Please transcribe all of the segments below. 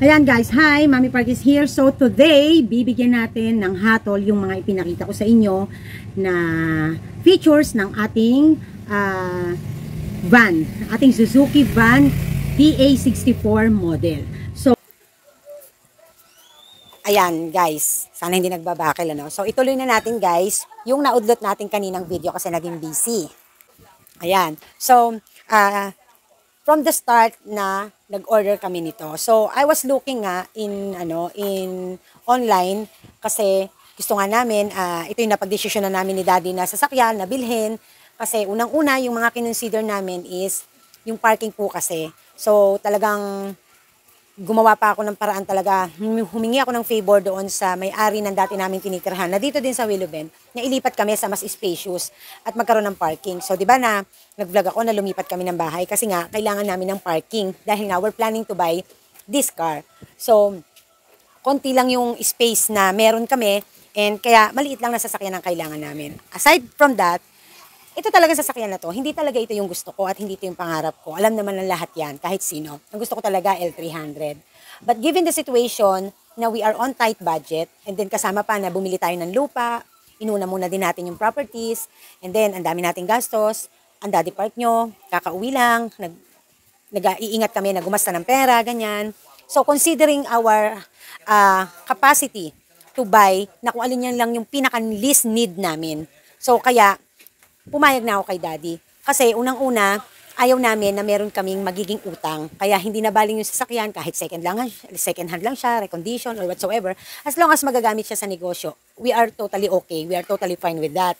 Ayan guys, hi! Mami Park is here. So today, bibigyan natin ng hatol yung mga ipinakita ko sa inyo na features ng ating van. Ating Suzuki van PA64 model. So, ayan guys, sana hindi nagbabakil ano. So ituloy na natin guys, yung naudlot natin kaninang video kasi naging busy. Ayan. So, from the start na nag-order kami nito. So, I was looking in online kasi gusto nga namin, ito yung napag-desisyon na namin ni Daddy na sasakyan, na bilhin. Kasi unang-una, yung mga kinonsider namin is yung parking po kasi. So, talagang gumawa pa ako ng paraan talaga. Humingi ako ng favor doon sa may-ari ng dati namin tinitirhan na dito din sa Willow Bend, na ilipat kami sa mas spacious at magkaroon ng parking. So, di ba na nag-vlog ako na lumipat kami ng bahay kasi nga kailangan namin ng parking dahil nga we're planning to buy this car. So, konti lang yung space na meron kami and kaya maliit lang na sasakyan ang kailangan namin. Aside from that, ito talaga sasakyan na to, hindi talaga ito yung gusto ko at hindi ito yung pangarap ko. Alam naman ng lahat yan, kahit sino. Ang gusto ko talaga L300. But given the situation na we are on tight budget, and then kasama pa na bumili tayo ng lupa, inuna muna din natin yung properties, and then ang dami nating gastos, ang Daddy Park nyo, kakauwi lang, nag-iingat kami na gumasta ng pera, ganyan. So considering our capacity to buy, na kung alin yan lang yung pinaka-least need namin. So kaya, pumayag na ako kay Daddy. Kasi unang-una, ayaw namin na meron kaming magiging utang. Kaya hindi na baling yung sasakyan kahit second hand lang siya, recondition or whatsoever. As long as magagamit siya sa negosyo, we are totally okay. We are totally fine with that.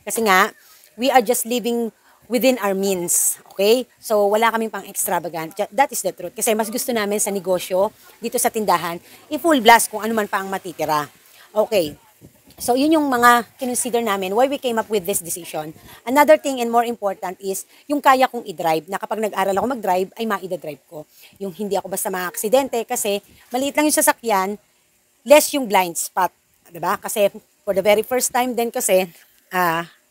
Kasi nga, we are just living within our means. Okay? So, wala kaming pang extravagant. That is the truth. Kasi mas gusto namin sa negosyo, dito sa tindahan, i-full blast kung ano man pa ang matitira. Okay. So, yun yung mga kinonsider namin why we came up with this decision. Another thing and more important is yung kaya kong i-drive, na kapag nag-aral ako mag-drive, ay maida-drive ko. Yung hindi ako basta ma-aksidente kasi maliit lang yung sasakyan, less yung blind spot. Diba? Kasi for the very first time din kasi,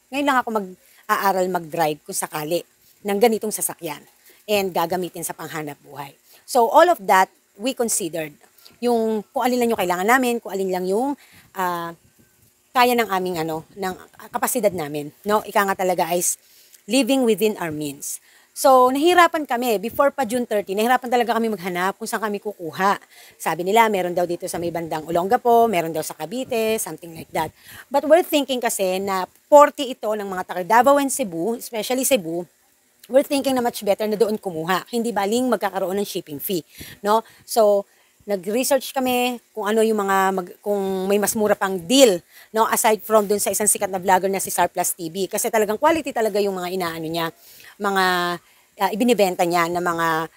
ngayon lang ako mag-aaral mag-drive kung sakali ng ganitong sasakyan and gagamitin sa panghanap buhay. So, all of that, we considered. Yung kung alin lang yung kailangan namin, kung alin lang yung kaya ng aming ng kapasidad namin, no? Ika nga talaga is living within our means. So, nahirapan kami. Before pa June 30, nahirapan talaga kami maghanap kung saan kami kukuha. Sabi nila, meron daw dito sa may bandang Olongapo, meron daw sa Cavite, something like that. But we're thinking kasi na 40 ito ng mga taga Davao and Cebu, especially Cebu, we're thinking na much better na doon kumuha. Hindi baling magkakaroon ng shipping fee, no? So, nag-research kami kung ano yung kung may mas mura pang deal, no, aside from dun sa isang sikat na vlogger na si Sarplus TV, kasi talagang quality talaga yung mga inaano niya, mga ibinibenta niya na mga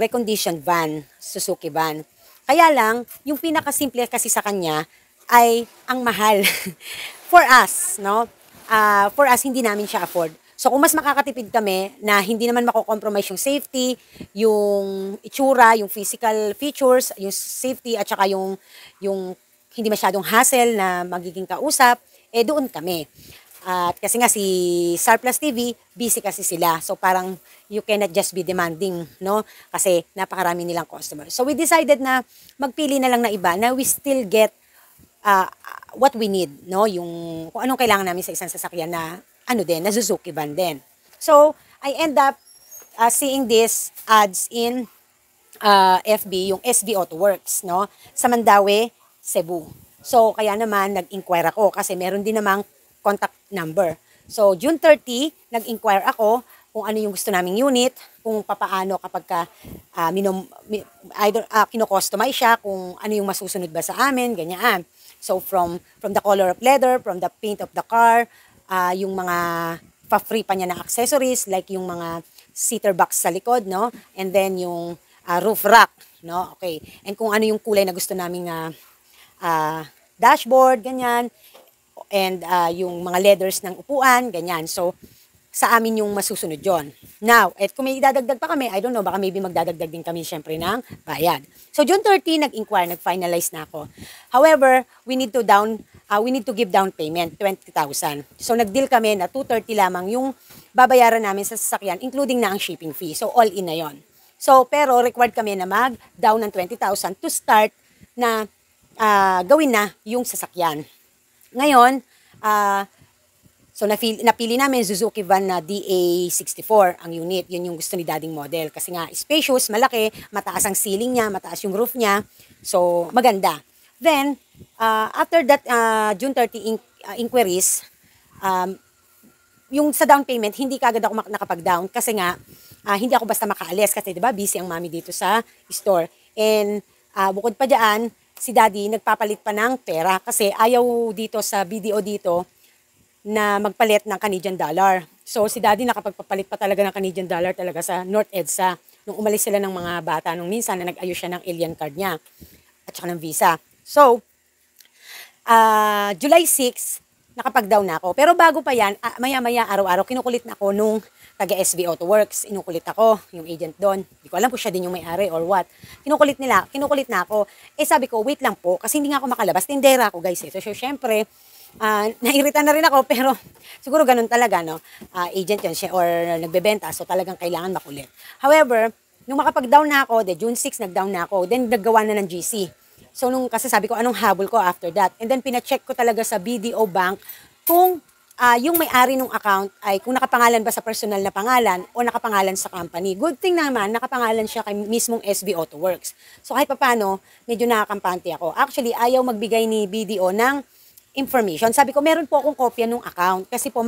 reconditioned van, Suzuki van. Kaya lang, yung pinakasimple kasi sa kanya ay ang mahal for us, no? For us, hindi namin siya afford. So, kung mas makakatipid kami na hindi naman mako-compromise yung safety, yung itsura, yung physical features, yung safety, at saka yung hindi masyadong hassle na magiging kausap, doon kami. At kasi nga si Sarplus TV, busy kasi sila. So, parang you cannot just be demanding, no? Kasi napakarami nilang customers. So, we decided na magpili na lang na iba na we still get what we need, no? Yung kung anong kailangan namin sa isang sasakyan na na Suzuki van din. So, I end up seeing this ads in FB, yung SB Auto Works, no? Sa Mandaue, Cebu. So, kaya naman, nag-inquire ako kasi meron din namang contact number. So, June 30, nag-inquire ako kung ano yung gusto naming unit, kung papaano kapag kino-customize siya, kung ano yung masusunod ba sa amin, ganyan. So, from the color of leather, from the paint of the car, yung mga pa-free pa niya na accessories like yung mga seater box sa likod, no? And then yung roof rack, no? Okay. And kung ano yung kulay na gusto naming dashboard, ganyan. And yung mga leathers ng upuan, ganyan. So, sa amin yung masusunod yon. Now, kung may idadagdag pa kami, I don't know, baka maybe magdadagdag din kami syempre ng bayad. So, June 30, nag-inquire, nag-finalize na ako. However, we need to give down payment, 20,000. So, nag-deal kami na 230 lamang yung babayaran namin sa sasakyan, including na ang shipping fee. So, all in na yon. So, pero required kami na mag-down ng 20,000 to start na gawin na yung sasakyan. Ngayon, so napili namin Suzuki van na DA64 ang unit. Yun yung gusto ni Dading model. Kasi nga, spacious, malaki, mataas ang ceiling niya, mataas yung roof niya. So, maganda. Then, after that June 30 inquiries, yung sa down payment, hindi kagad ako nakapag-down kasi nga, hindi ako basta makaalis kasi 'di ba busy ang mami dito sa store. And bukod pa diyan, si Daddy nagpapalit pa ng pera kasi ayaw dito sa BDO dito na magpalit ng Canadian dollar. So si Daddy nakapagpapalit pa talaga ng Canadian dollar talaga sa North EDSA nung umalis sila ng mga bata nung minsan na nag-ayos siya ng alien card niya at saka ng visa. So July 6 nakapag-down na ako. Pero bago pa yan, maya-maya araw-araw kinukulit na ako nung taga SV Auto Works. Inukulit ako, yung agent doon. Hindi ko alam kung siya din yung may-ari or what. Kinukulit na ako. Eh sabi ko, wait lang po, kasi hindi nga ako makalabas. Tindera ako guys. So syempre, nairita na rin ako, pero siguro ganun talaga, no? Agent yun siya or nagbebenta, so talagang kailangan makulit. However, nung makapag-down na ako, June 6 nag-down na ako, then naggawa na ng GC. So kasi sabi ko, anong habol ko after that? And then pina-check ko talaga sa BDO Bank kung yung may-ari ng account ay kung nakapangalan ba sa personal na pangalan o nakapangalan sa company. Good thing naman, nakapangalan siya kay mismong SB Auto Works. So kahit papano, medyo nakakampante ako. Actually, ayaw magbigay ni BDO ng information. Sabi ko, meron po akong kopya ng account kasi po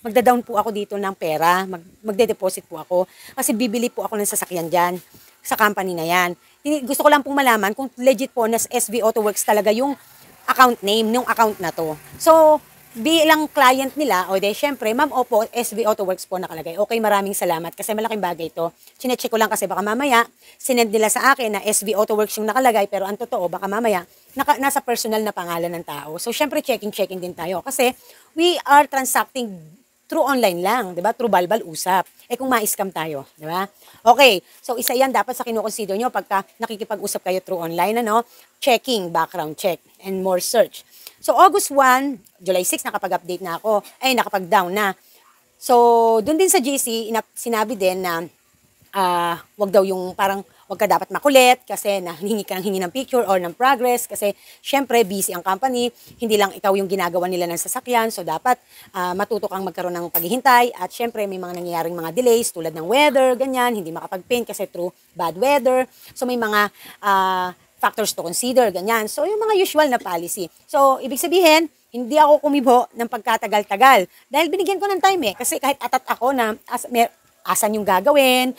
magda-down po ako dito ng pera, magde-deposit po ako kasi bibili po ako ng sasakyan dyan sa company na yan. Gusto ko lang pong malaman kung legit po na SB Auto Works talaga yung account name ng account na to. So, bilang client nila, o de, syempre, ma'am, opo, SB Auto Works po nakalagay. Okay, maraming salamat kasi malaking bagay ito. Chinecheck ko lang kasi baka mamaya, sinend nila sa akin na SB Auto Works yung nakalagay, pero ang totoo, baka mamaya, nasa personal na pangalan ng tao. So, syempre, checking din tayo kasi we are transacting through online lang, di ba? Through balbal usap. Eh kung ma-scam tayo, di ba? Okay, so isa yan dapat sa kinukonsider nyo pagka nakikipag-usap kayo through online, ano? Checking, background check, and more search. So, August 1, July 6, nakapag-update na ako. Ay, nakapag-down na. So, dun din sa GC, sinabi din na wag daw yung parang wag ka dapat makulit kasi hingi ka ng picture or ng progress kasi syempre busy ang company, hindi lang ikaw yung ginagawa nila ng sasakyan, so dapat matuto kang magkaroon ng paghihintay at syempre may mga nangyayaring mga delays tulad ng weather, ganyan, hindi makapag-paint kasi through bad weather, so may mga factors to consider, ganyan. So, yung mga usual na policy. So, ibig sabihin, hindi ako kumibo ng pagkatagal-tagal. Dahil binigyan ko ng time eh. Kasi kahit atat ako na asan yung gagawin,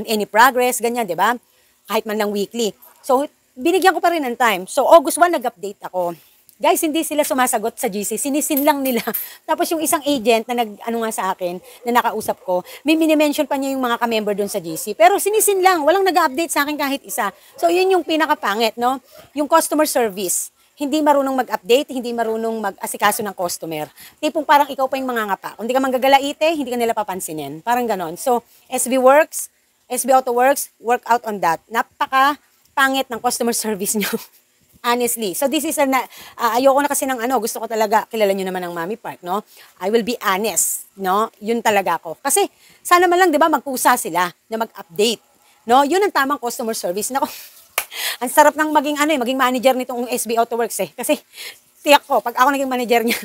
any progress, ganyan, di ba? Kahit man lang weekly. So, binigyan ko pa rin ng time. So, August 1, nag-update ako. Guys, hindi sila sumasagot sa GC. Sinisin lang nila. Tapos yung isang agent na nga sa akin, na nakausap ko, may mini-mention pa niya yung mga ka-member doon sa GC. Pero sinisin lang. Walang nag-update sa akin kahit isa. So, yun yung pinakapangit, no? Yung customer service. Hindi marunong mag-update, hindi marunong mag-asikaso ng customer. Tipong parang ikaw pa yung mangangapa. Kung di ka manggagalaite, hindi ka nila papansinin. Parang ganon. So, SB Auto Works, work out on that. Napaka-pangit ng customer service nyo. Honestly. So this is ayoko na kasi ng gusto ko talaga, kilala nyo naman ang Mami Park, no? I will be honest, no? Yun talaga ako. Kasi sana man lang, di ba, magkusa sila na mag-update, no? Yun ang tamang customer service. Nako, ang sarap ng maging manager nitong SB Auto Works eh. Kasi tiyak ko, pag ako naging manager niya,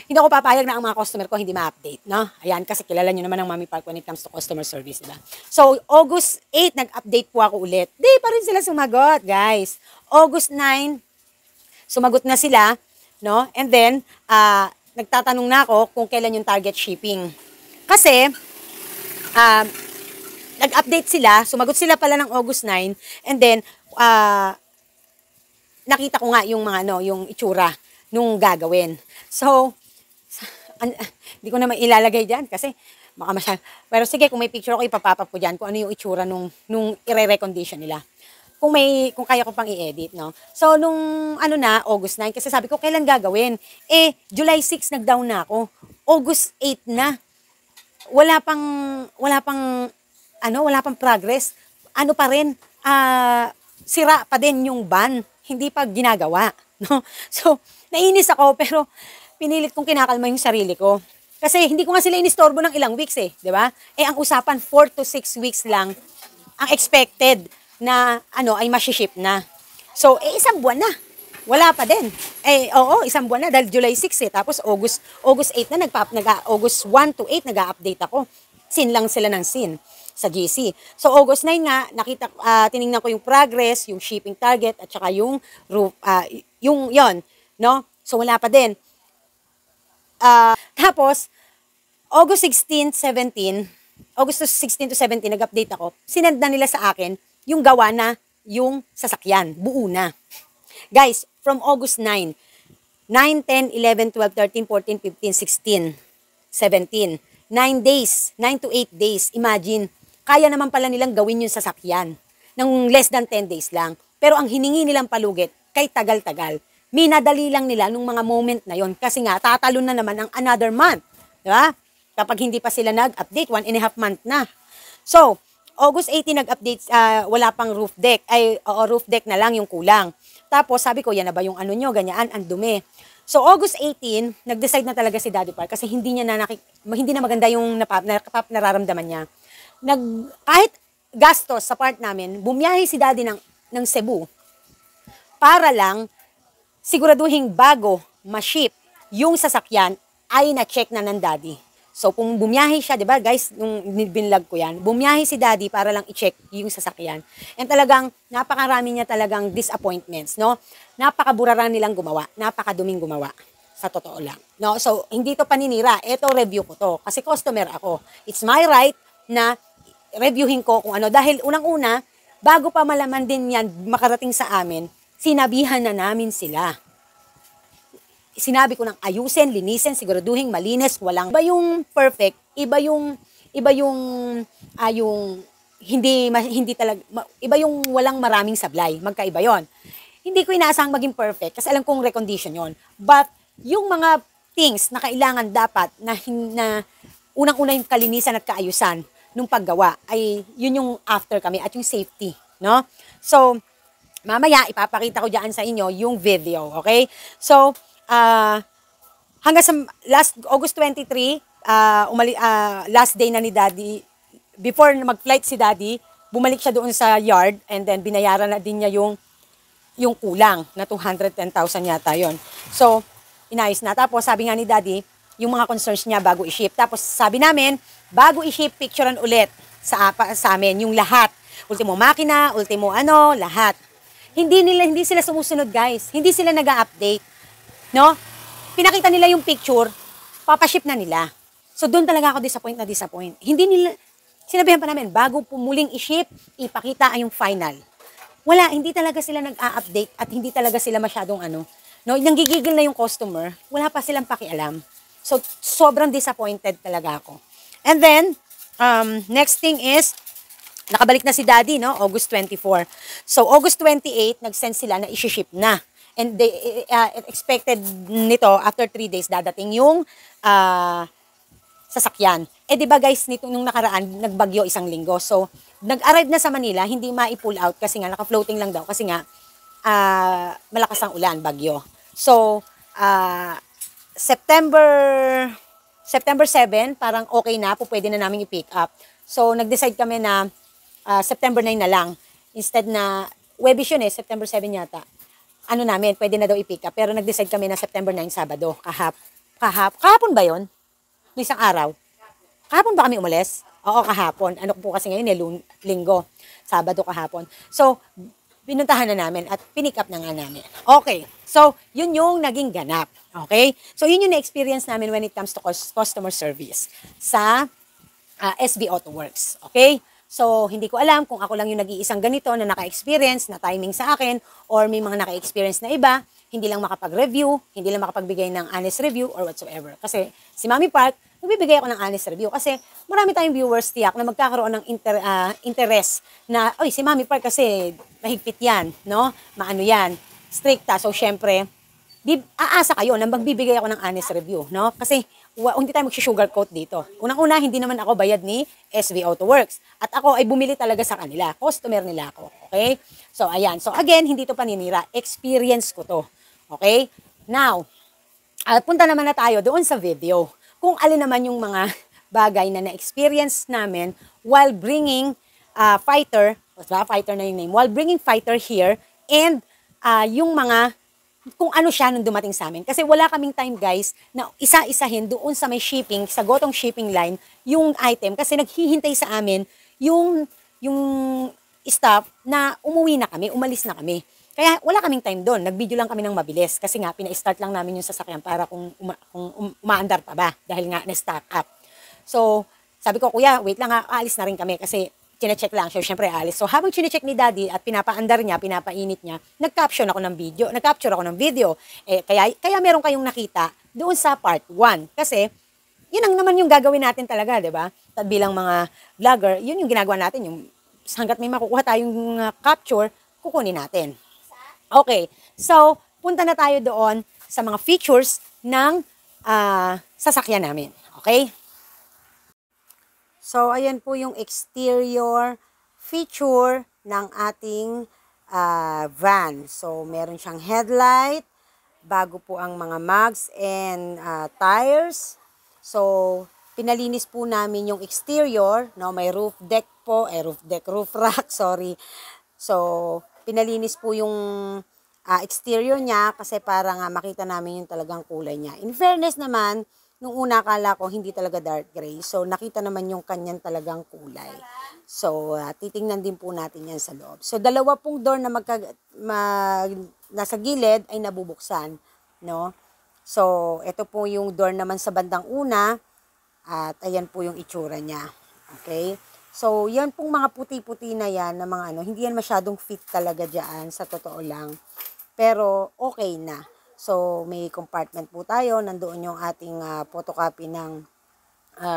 hindi ako papayag na ang mga customer ko hindi ma-update, no? Ayan, kasi kilala nyo naman ang Mami Park when it comes to customer service, diba? So, August 8, nag-update po ako ulit. Di pa rin sila sumagot, guys. August 9, sumagot na sila, no? And then, nagtatanong na ako kung kailan yung target shipping. Kasi, nag-update sila, sumagot sila pala ng August 9, and then, nakita ko nga yung yung itsura nung gagawin. So, hindi ko na mailalagay dyan kasi baka masyal. Pero sige, kung may picture ako, ipapapap ko dyan kung ano yung itsura nung i-re-recondition nila. Kung kaya ko pang i-edit, no? So, nung August 9, kasi sabi ko, kailan gagawin? July 6, nag-down na ako. August 8 na. Wala pang progress. Ano pa rin, sira pa din yung van. Hindi pa ginagawa, no? So, nainis ako, pero pinilit kong kinakalma yung sarili ko. Kasi hindi ko nga sila inistorbo ng ilang weeks eh, di ba? Ang usapan 4 to 6 weeks lang ang expected na ay ma-ship na. So, isang buwan na. Wala pa din. Oo, isang buwan na dahil July 6 Tapos August 8 na August 1 to 8 nag-a-update ako. Sin lang sila ng sin sa GC. So August 9 nga tiningnan ko yung progress, yung shipping target at saka yung yon, no? So wala pa din. Tapos August 16 to 17 nag-update ako. Sinend na nila sa akin yung gawa na yung sasakyan, buo na. Guys, from August 9, 10, 11, 12, 13, 14, 15, 16, 17. 9 days, 9 to 8 days. Imagine, kaya naman pala nilang gawin yung sasakyan ng less than 10 days lang. Pero ang hiningi nilang palugit, kay tagal-tagal. Minadali lang nila nung mga moment na yon kasi nga, tatalon na naman ang another month. Diba? Kapag hindi pa sila nag-update, 1.5 month na. So, August 18 nag-update, wala pang roof deck. Roof deck na lang yung kulang. Tapos sabi ko, yan na ba yung nyo, ganyan, ang dumi. So August 18, nag-decide na talaga si Daddy Park kasi hindi na maganda yung nararamdaman niya. Kahit gastos sa part namin, bumiyahe si Daddy ng Cebu para lang siguraduhin bago ma-ship yung sasakyan ay na-check na ng Daddy. So, kung bumiyahe siya, di ba guys, nung binlog ko yan, bumiyahe si Daddy para lang i-check yung sasakyan. And talagang, napakarami niya talagang disappointments, no? Napakaburara nilang gumawa, napakaduming gumawa, sa totoo lang. No? So, hindi to paninira, ito review ko to, kasi customer ako. It's my right na reviewin ko kung ano, dahil unang-una, bago pa malaman din yan makarating sa amin, sinabihan na namin sila. Sinabi ko ng ayusin, linisin, siguraduhin malinis, walang iba yung perfect, iba yung hindi talaga iba yung walang maraming sablay, magkaiba 'yon. Hindi ko inaasahang maging perfect kasi alam kong recondition 'yon. But yung mga things na kailangan dapat na unang-una yung kalinisan at kaayusan nung paggawa ay yun yung after kami at yung safety, no? So mamaya ipapakita ko diyan sa inyo yung video, okay? So hanggang sa last August 23, last day na ni Daddy, before mag-flight si Daddy, bumalik siya doon sa yard and then binayaran na din niya yung kulang na 210,000 yata yon. So, inayos na. Tapos sabi nga ni Daddy, yung mga concerns niya bago i-ship. Tapos sabi namin, bago i-ship, picturean ulit sa amin yung lahat. Ultimo makina, ultimo lahat. Hindi sila sumusunod, guys. Hindi sila nag-a-update. No? Pinakita nila yung picture, papaship na nila. So, doon talaga ako disappoint. Hindi nila, sinabihan pa namin, bago muling i-ship, ipakita ay yung final. Wala, hindi talaga sila nag-a-update at hindi talaga sila masyadong no? Nanggigigil na yung customer, wala pa silang pakialam. So, sobrang disappointed talaga ako. And then, next thing is, nakabalik na si Daddy, no? August 24. So, August 28, nag-send sila na i-ship na. And they expected nito, after 3 days, dadating yung sasakyan. Di ba guys, nung nakaraan, nagbagyo 1 linggo. So, nag-arrive na sa Manila, hindi ma-pull out kasi nga, naka-floating lang daw. Kasi nga, malakas ang ulan, bagyo. So, September 7, parang okay na, pwede na namin i-pick up. So, nag-decide kami na September 9 na lang. Instead na, Webis yun September 7 yata. Namin, pwede na daw i-pick up. Pero nag-decide kami na September 9, Sabado. Kahapon ba yon? No, isang araw. Kahapon ba kami umalis? Oo, kahapon. Po kasi ngayon linggo. Sabado kahapon. So, pinuntahan na namin at pinick up na nga namin. Okay. So, yun yung naging ganap. Okay? So, yun yung na-experience namin when it comes to customer service sa SB Auto Works. Okay? So, hindi ko alam kung ako lang yung nag-iisang ganito na naka-experience, na timing sa akin, or may mga naka-experience na iba, hindi lang makapag-review, hindi lang makapagbigay ng honest review, or whatsoever. Kasi si Mami Park, nagbibigay ako ng honest review. Kasi marami tayong viewers tiyak na magkakaroon ng interest na, oy, si Mami Park kasi mahigpit yan, no? Maano yan, stricta. So, syempre, aasa kayo na magbibigay ako ng honest review, no? Kasi hindi tayo mag-sugarcoat dito. Unang-una, hindi naman ako bayad ni SV Auto Works. At ako ay bumili talaga sa kanila. Customer nila ako. Okay? So, ayan. So, again, hindi to paninira. Experience ko to. Okay? Now, punta naman na tayo doon sa video. Kung alin naman yung mga bagay na na-experience namin while bringing fighter, diba? Fighter na yung name, while bringing fighter here, and yung mga kung ano siya nung dumating sa amin. Kasi wala kaming time, guys, na isa-isahin doon sa may shipping, sa gotong shipping line, yung item. Kasi naghihintay sa amin yung staff na umuwi na kami, umalis na kami. Kaya wala kaming time doon. Nag-video lang kami ng mabilis. Kasi nga, pina-start lang namin yung sasakyan para kung umaandar pa ba. Dahil nga, na-stock up. So, sabi ko, kuya, wait lang ha, aalis na rin kami. Kasi chinecheck lang siya, syempre alis. So, habang chinecheck ni daddy at pinapaandar niya, pinapainit niya, nag-capture ako ng video. Kaya meron kayong nakita doon sa part 1. Kasi, yun ang naman yung gagawin natin talaga, di ba? Bilang mga vlogger, yun yung ginagawa natin. Yung hanggat may makukuha tayong capture, kukunin natin. Okay, so, punta na tayo doon sa mga features ng sasakyan namin. Okay? So, ayan po yung exterior feature ng ating van. So, meron siyang headlight, bago po ang mga mugs and tires. So, pinalinis po namin yung exterior, no? May roof deck po, roof rack, sorry. So, pinalinis po yung exterior niya kasi para nga makita namin yung talagang kulay niya. In fairness naman, nung una akala ko hindi talaga dark gray. So, nakita naman yung kanyang talagang kulay. So, titingnan din po natin yan sa loob. So, dalawa pong door na nasa gilid ay nabubuksan. No? So, ito po yung door naman sa bandang una. At ayan po yung itsura niya. Okay? So, yan pong mga puti-puti na yan, na mga hindi yan masyadong fit talaga dyan, sa totoo lang. Pero, okay na. So, may compartment po tayo. Nandoon yung ating photocopy ng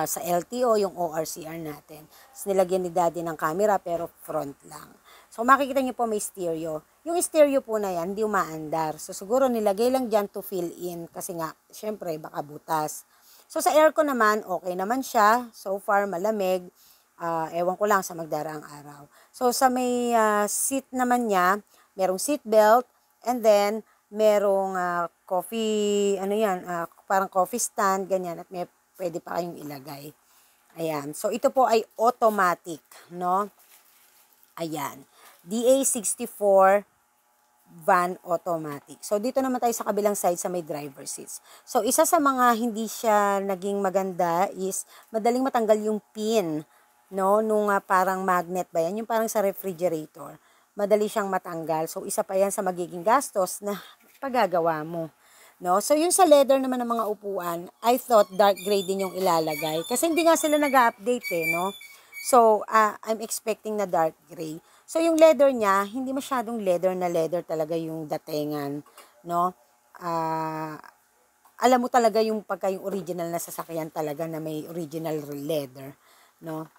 sa LTO, yung ORCR natin. So, nilagyan ni daddy ng camera, pero front lang. So, makikita niyo po may stereo. Yung stereo po na yan, hindi umaandar. So, siguro nilagay lang dyan to fill in. Kasi nga, syempre, baka butas. So, sa aircon naman, okay naman siya. So far, malamig. Ewan ko lang sa magdaraang araw. So, sa may seat naman niya, merong seat belt, and then, merong coffee, parang coffee stand, ganyan, at may pwede pa kayong ilagay. Ayan. So, ito po ay automatic, no? Ayan. DA64 van automatic. So, dito naman tayo sa kabilang side sa may driver seats. So, isa sa mga hindi siya naging maganda is madaling matanggal yung pin, no? Nung parang magnet ba yan? Yung parang sa refrigerator. Madali siyang matanggal. So, isa pa yan sa magiging gastos na paggagawa mo. No? So, yung sa leather naman ng mga upuan, I thought dark gray din yung ilalagay. Kasi hindi nga sila nag-update no? So, I'm expecting na dark gray. So, yung leather niya, hindi masyadong leather na leather talaga yung datingan, no? Alam mo talaga yung pagka yung original na sasakyan talaga na may original leather, no?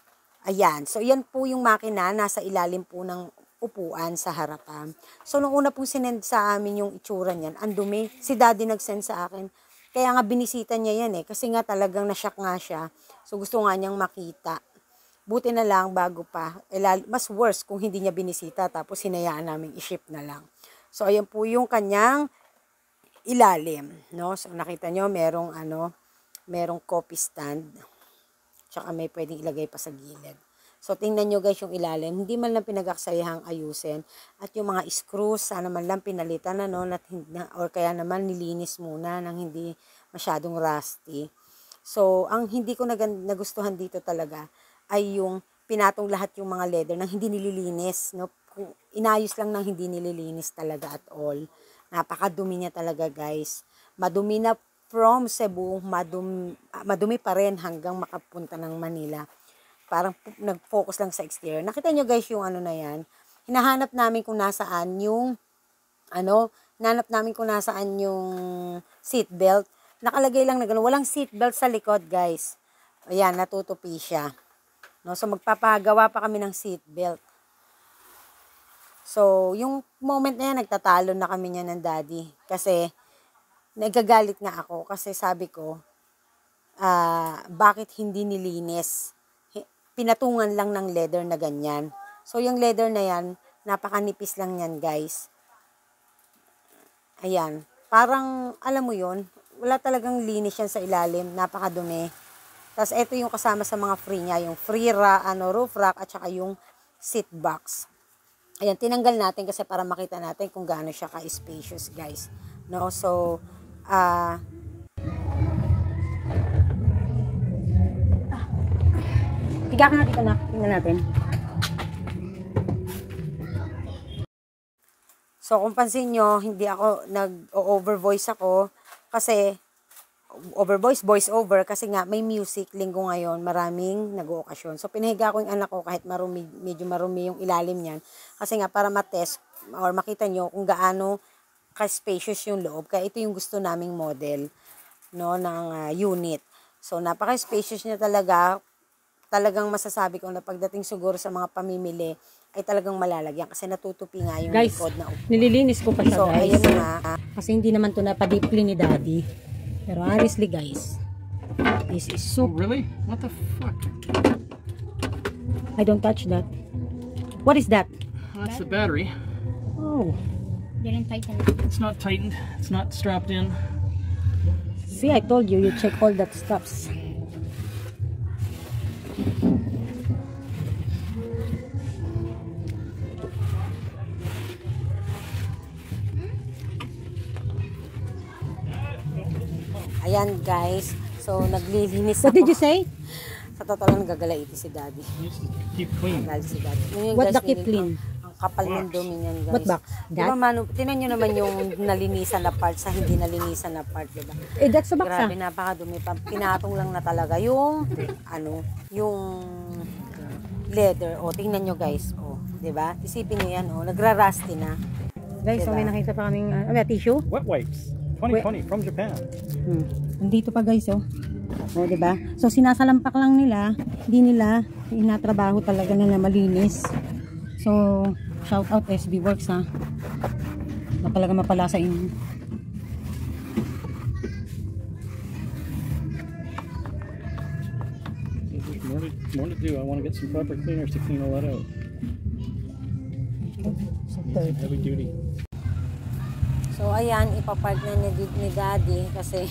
Ayan. So, yan po yung makina. Nasa ilalim po ng upuan sa harapan. So, nung una pong sinend sa amin yung itsura niyan, ang dumi. Si daddy nag-send sa akin. Kaya nga binisita niya yan Kasi nga talagang nashock nga siya. So, gusto nga niyang makita. Buti na lang bago pa. Mas worse kung hindi niya binisita tapos hinayaan namin i-ship na lang. So, ayan po yung kanyang ilalim. No? So, nakita nyo, merong coffee stand. Tsaka may pwedeng ilagay pa sa gilid. So, tingnan nyo guys yung ilalim. Hindi man lang pinag-aksayahang ayusin. At yung mga screws, sana man lang pinalitan or kaya naman nilinis muna nang hindi masyadong rusty. So, ang hindi ko nagustuhan dito talaga ay yung pinatong lahat yung mga leather nang hindi nililinis. No? Inayos lang nang hindi nililinis talaga at all. Napakadumi niya talaga guys. Madumi na from Cebu, madumi pa rin hanggang makapunta ng Manila. Parang nag-focus lang sa exterior. Nakita nyo guys yung na yan. Hinahanap namin kung nasaan yung seat belt. Nakalagay lang na gano'n. Walang seat belt sa likod guys. Ayan, natutupi siya. No, so magpapagawa pa kami ng seat belt. So, yung moment na yan, nagtatalo na kami niya ng daddy. Kasi, nagagalit nga ako. Kasi sabi ko, bakit hindi nilinis? Pinatungan lang ng leather na ganyan. So, yung leather na yan, napakanipis lang yan, guys. Ayan. Parang, alam mo yun, wala talagang linis yan sa ilalim. Napakadumi. Tapos, ito yung kasama sa mga free niya. Yung free roof rack at saka yung seat box. Ayan, tinanggal natin kasi para makita natin kung gaano siya ka-spacious, guys. No? So, higa ka na dito na. Tingnan natin. So, kung pansin nyo, hindi ako nag-over voice ako kasi voice over kasi nga may music linggo ngayon, maraming nag-ookasyon. So pinahiga ko yung anak ko kahit marumi, medyo marumi yung ilalim niyan kasi nga para ma-test or makita nyo kung gaano ka-spacious yung loob. Kaya ito yung gusto naming model, no, ng unit. So napaka-spacious niya talaga. Talagang masasabi ko na pagdating siguro sa mga pamimili ay talagang malalagyan kasi natutupi nga yung guys, likod na upo. Nililinis ko pa siya, So guys. ayan na. Kasi hindi naman to napadipli ni Daddy. Pero honestly, guys, this is so... Oh, really? What the fuck? I don't touch that. What is that? That's the battery. Oh. Didn't tighten. It's not tightened. It's not strapped in. See, I told you, you check all that stuffs. Ayan guys, so naglilinis What ako. did you say? Sa totoo lang nagagalaiti si Daddy. Just keep clean. Galit si Daddy. Yun yung What guys, the keep nilito. clean? Ang kapal ng dumi niyan guys. What box? Diba, That? Manu, tinan nyo naman yung nalinisan na part sa hindi nalinisan na part, diba? Eh, that's a box, Grabe, ah. napakadumi. Pinatong lang na talaga yung, yung leather. O, tingnan nyo guys. O, diba? Isipin nyo yan, o. Nagra-rusty na. Guys, so may Diba? nakita pa kaming, tissue? Wet wipes. 2020 from Japan. Nandito pa, guys, oh. O, diba? So, sinasalampak lang nila. Hindi nila inatrabaho talaga na malinis. So, shout out SB Works, ha. Na talaga mapala sa inyo. There's more to do. I want to get some proper cleaners to clean all that out. So, third. Heavy duty. So, ayan, ipapark na ni Daddy kasi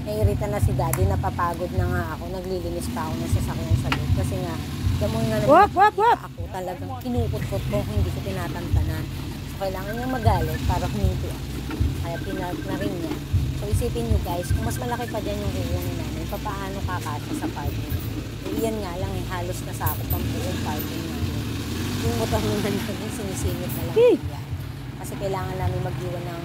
nairita na si Daddy, napapagod na nga ako, naglilinis pa ako ng sasakyan sa loob. Kasi nga, gamoy nga naman Wap! ako talagang kinukot-kot ko, hindi ko tinatantanan. So, kailangan niya magalit para huminto ako. Kaya pinark na rin niya. So, isipin niyo guys, kung mas malaki pa dyan yung kukunin namin, paano kakasya sa parking? Iyan nga lang, halos nasakop ang buong parking namin. Yung motor naman namin, sinisingit na lang niya. Kasi kailangan namin mag-iwan ng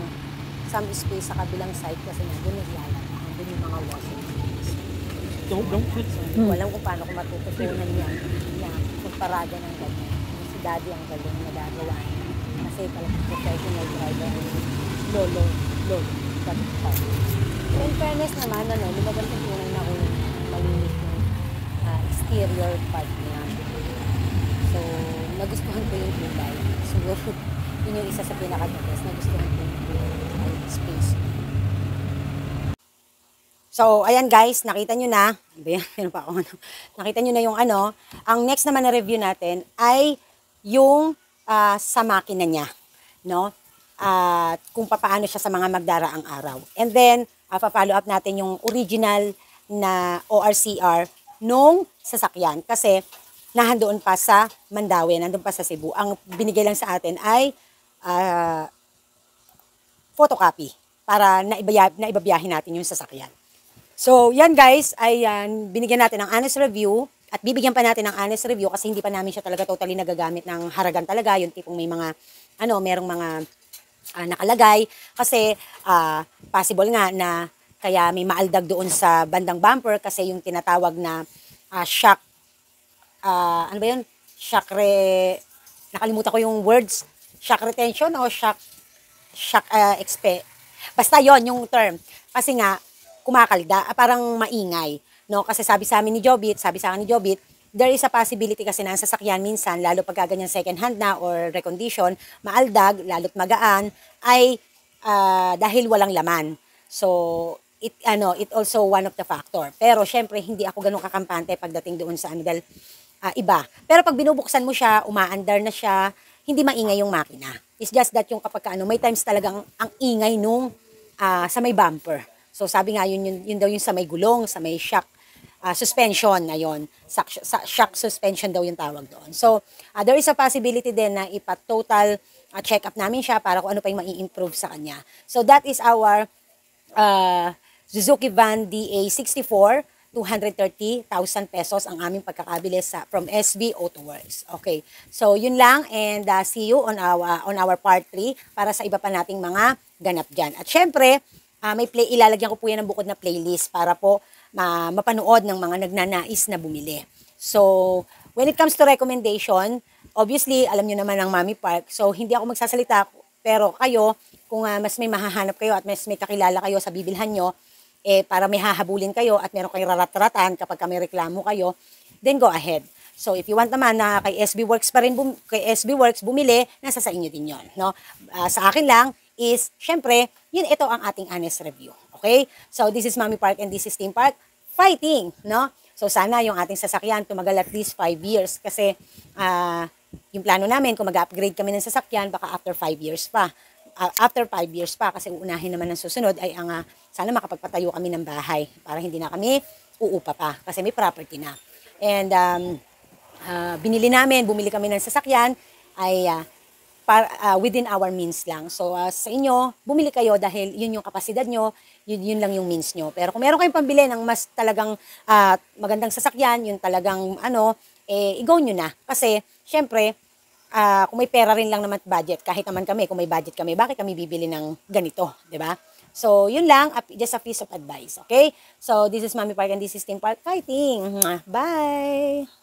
some space sa kabilang side kasi nga doon naglalakad, doon yung mga washing machines. Don't hit So, hindi ko alam kung paano ko matututunan yan na magparada ng ganyan. Si Daddy ang galing na gagawa niya. Kasi talagang professional driver ang lolo. So, in fairness naman, lumabas yung tunay na ulo malinis yung exterior part niya. So, nagustuhan ko yung kulay. Siguro, yun yung isa sa pinaka-best. Nagustuhan ko yung space. So, ayan guys, nakita nyo na. Meron pa ako. Nakita nyo na yung ano. Ang next naman na review natin ay yung sa makina niya. No? At kung paano siya sa mga magdaraang araw. And then, pa-follow up natin yung original na ORCR nung sasakyan. Kasi, nahandoon pa sa Mandaue, nandun pa sa Cebu. Ang binigay lang sa atin ay photocopy para naibabiyahin natin yung sasakyan. So, yan guys, ay binigyan natin ng honest review at bibigyan pa natin ng honest review kasi hindi pa namin siya talaga totally nagagamit ng haragan talaga. Yung tipong may mga, merong mga nakalagay. Kasi, possible nga na kaya may maaldag doon sa bandang bumper kasi yung tinatawag na shock, ano ba yun? Nakalimutan ko yung words. Shock retention o shock basta yon yung term. Kasi nga, kumakalda, parang maingay. No? Kasi sabi sa akin ni Jobit, there is a possibility kasi na ang sasakyan minsan, lalo pagka ganyan second hand na or recondition, maaldag, lalo't magaan, ay dahil walang laman. So, it also one of the factor. Pero, syempre, hindi ako ganun kakampante pagdating doon sa dahil iba. Pero pag binubuksan mo siya, umaandar na siya, hindi maingay yung makina. It's just that yung kapag may times talagang ang ingay nung sa may bumper. So sabi nga yun daw yung sa may gulong, sa may shock suspension na yon. Shock suspension daw yung tawag doon. So, there is a possibility din na ipa-total check-up namin siya para kung ano pa yung mai-improve sa kanya. So, that is our Suzuki Van DA64, 230,000 pesos ang aming pagkakabili from SB Auto Works. Okay. So, yun lang and see you on our part 3 para sa iba pa nating mga ganap dyan. At syempre, ilalagyan ko po yan ng bukod na playlist para po mapanood ng mga nagnanais na bumili. So, when it comes to recommendation, obviously, alam nyo naman ang Mami Park. So, hindi ako magsasalita, pero kayo, kung mas may mahahanap kayo at mas may kakilala kayo sa bibilhan nyo, para may hahabulin kayo at meron kayong rarat-ratan kapag may reklamo kayo, then go ahead. So, if you want naman na kay SB Works pa rin, kay SB Works bumili, nasa sa inyo din yon, no? Sa akin lang is, syempre, ito ang ating honest review. Okay? So, this is Mami Park and this is Team Park fighting, no? So, sana yung ating sasakyan tumagal at least 5 years kasi yung plano namin, kung mag-upgrade kami ng sasakyan, baka after 5 years pa. After 5 years pa, kasi uunahin naman ng susunod ay sana makapagpatayo kami ng bahay para hindi na kami uupa pa kasi may property na. And bumili kami ng sasakyan ay within our means lang. So sa inyo, bumili kayo dahil yun yung kapasidad nyo, yun lang yung means nyo. Pero kung meron kayong pambili ng mas talagang magandang sasakyan, yun talagang i-go nyo na. Kasi syempre, kung may pera rin lang naman budget, kahit naman kami, kung may budget kami, bakit kami bibili ng ganito, di ba? So, yun lang, just a piece of advice, okay? So, this is Mami Park and this is Team Park Fighting. Bye!